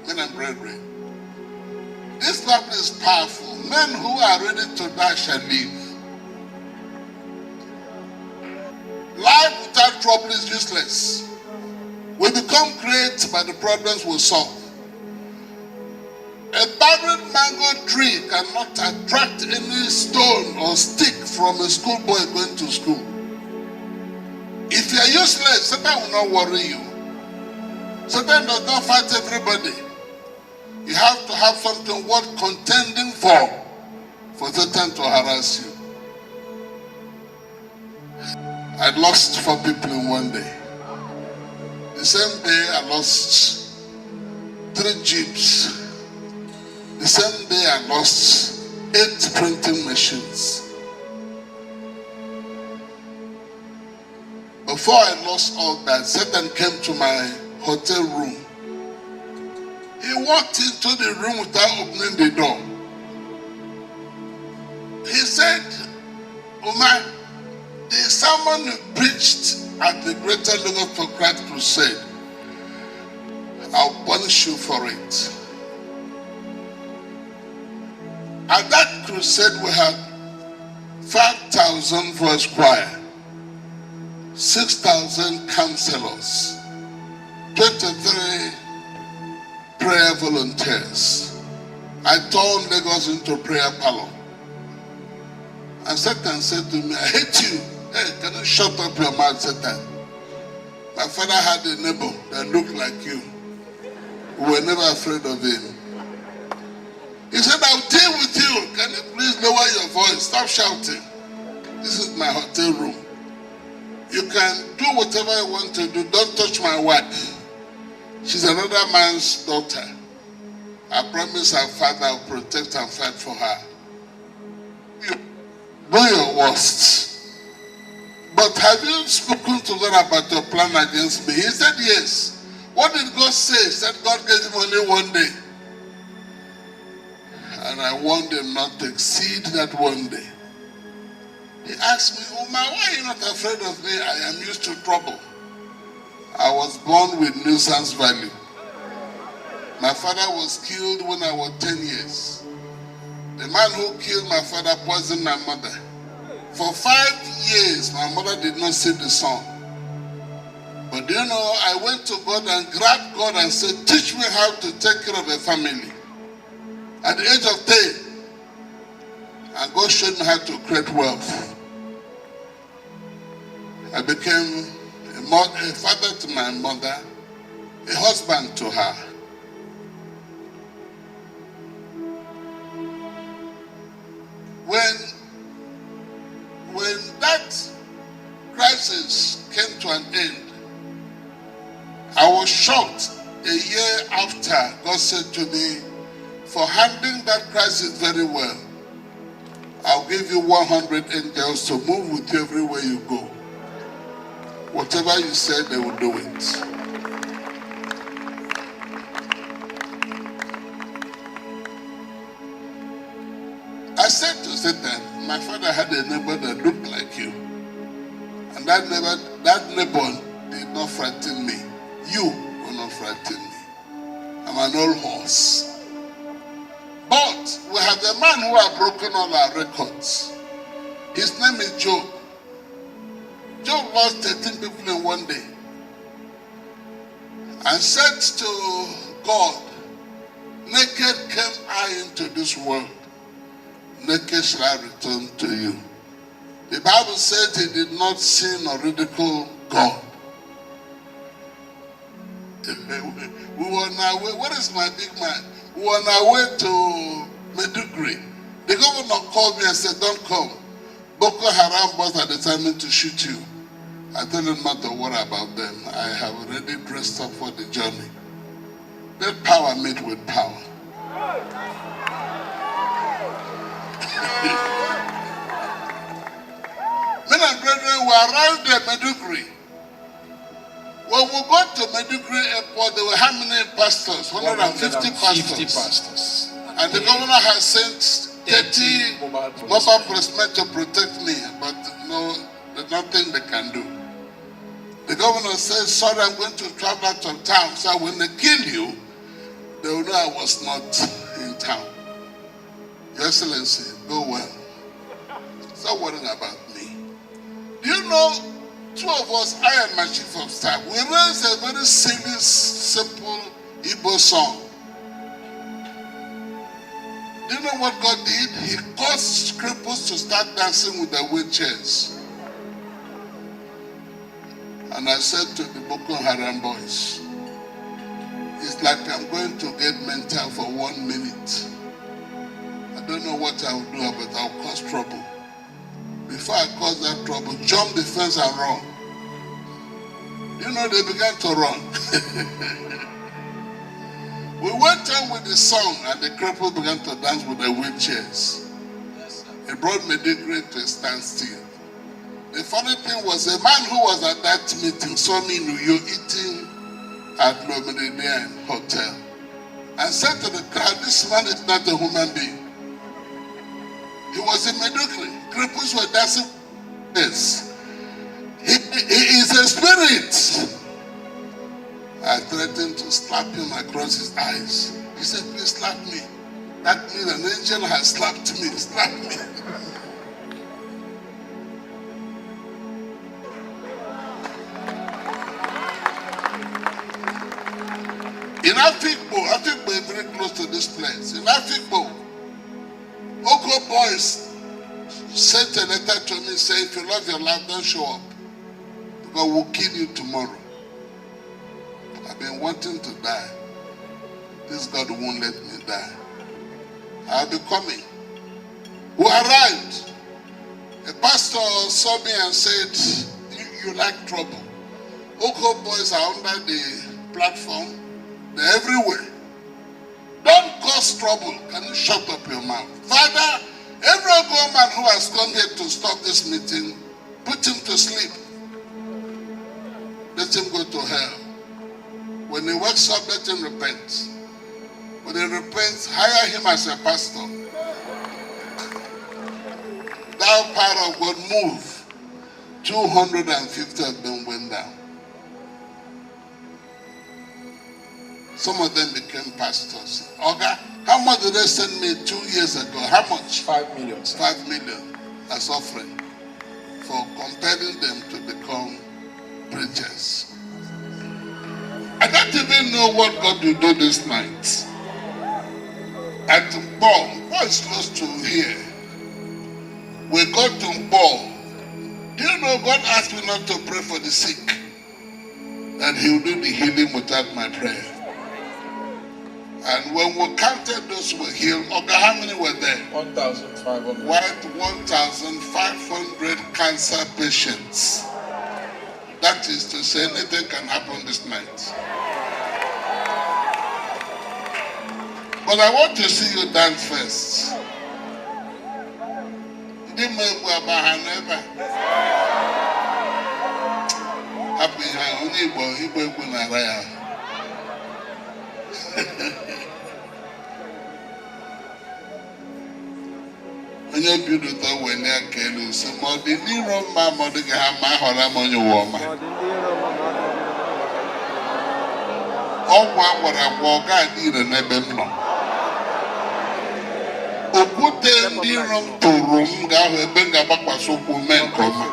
Men and brethren, this Bible is powerful. Men who are ready to die shall live. Life without trouble is useless. We become great by the problems we solve. A barren mango tree cannot attract any stone or stick from a schoolboy going to school. If you are useless, Satan will not worry you. Satan does not fight everybody. You have to have something worth contending for Satan to harass you. I lost 4 people in one day. The same day I lost 3 jeeps. The same day I lost 8 printing machines. Before I lost all that, Satan came to my hotel room. He walked into the room without opening the door. He said, Umar, the sermon you preached at the Greater Love for Christ crusade, I'll punish you for it. At that crusade we had 5,000 voice choir, 6,000 counselors, 23 prayer volunteers. I turned Lagos into prayer parlor. And Satan said to me, I hate you. Hey, can you shut up your mouth, Satan? My father had a neighbor that looked like you. We were never afraid of him. He said, I'll deal with you. Can you please lower your voice? Stop shouting. This is my hotel room. You can do whatever you want to do. Don't touch my wife. She's another man's daughter. I promise her father will protect and fight for her. You do your worst. But have you spoken to God about your plan against me? He said yes. What did God say? He said God gave him only one day. And I warned him not to exceed that one day. He asked me, Omar, why are you not afraid of me? I am used to trouble. I was born with nuisance value. My father was killed when I was 10 years. The man who killed my father poisoned my mother. For 5 years, my mother did not see the sun. But you know, I went to God and grabbed God and said, teach me how to take care of a family. At the age of 10, and God showed me how to create wealth. I became a father to my mother, a husband to her. When that crisis came to an end, I was shocked. A year after, God said to me, for handling that crisis very well, I'll give you 100 angels to move with you everywhere you go. Whatever you said, they will do it. I said to Satan, my father had a neighbor that looked like you. And that neighbor did not frighten me. You will not frighten me. I'm an old horse. But we have a man who has broken all our records. His name is Job. Job lost 13 people in one day. And said to God, naked came I into this world. Naked shall I return to you. The Bible says he did not sin or ridicule God. We were on our way. What is my big man? We were on our way to Maiduguri. The governor called me and said, don't come. Boko Haram boys are determined to shoot you. I told him not to worry about them. I have already dressed up for the journey. Let power meet with power. Men and brethren, we arrived at Maiduguri. When we got to Maiduguri airport, there were how many pastors? 150 pastors. And the governor has sent 30 mobile policemen to protect me, but no, there's nothing they can do. The governor says, sorry, I'm going to travel out of town, so when they kill you, they will I was not in town. Your Excellency, go well. Stop worrying about me. Do you know, two of us, I and my chief of staff, we raised a very silly, simple Igbo song. Do you know what God did? He caused cripples to start dancing with their wheelchairs. And I said to the Boko Haram boys, it's like I'm going to get mental for 1 minute. I don't know what I will do, but I'll cause trouble. Before I cause that trouble, jump the fence and run. You know, they began to run. We went on with the song, and the cripples began to dance with their wheelchairs. It brought Medicare to a standstill. The funny thing was, a man who was at that meeting saw me in New York eating at the Mediterranean Hotel and said to the crowd, this man is not a human being. He was in Medicare. Cripples were dancing. Yes. He is a spirit. I threatened to slap him across his eyes. He said, please slap me. That means an angel has slapped me. Slap me. In Afikpo is very close to this place. In Afikpo, Oko boys sent a letter to me saying, if you love your life, don't show up. Because we'll kill you tomorrow. I've been wanting to die. This God won't let me die. I'll be coming. We arrived. A pastor saw me and said, you like trouble. Oko boys are under the platform. They're everywhere. Don't cause trouble. Can you shut up your mouth? Father, every Ogo man who has come here to stop this meeting, put him to sleep. Let him go to hell. When he wakes up, let him repent. When he repents, hire him as a pastor. Thou power of God, move. 250 of them went down. Some of them became pastors. Oga, how much did they send me 2 years ago? How much? 5 million. 5 million as offering for compelling them to become preachers. I don't even know what God will do this night. At Ukpai is close to here. We got to Ukpai. Do you know God asked me not to pray for the sick? And He will do the healing without my prayer. And when we counted those who were healed, okay, how many were there? 1,500. 1,500 cancer patients. That is to say, anything can happen this night. But I want to see you dance first. Happy onye bidota wele aka elu so ma ọ dị n'iro mma ma ọ dị ha ma ahọrọ m onye ụwa ọma ọgwụ agwara agwa ọ ga-adị ire n'ebe m nọ okwute ndị iro m tụrụ m ga-ahụ ebe m ga-agbakwasị ụkwụ mee nke ọma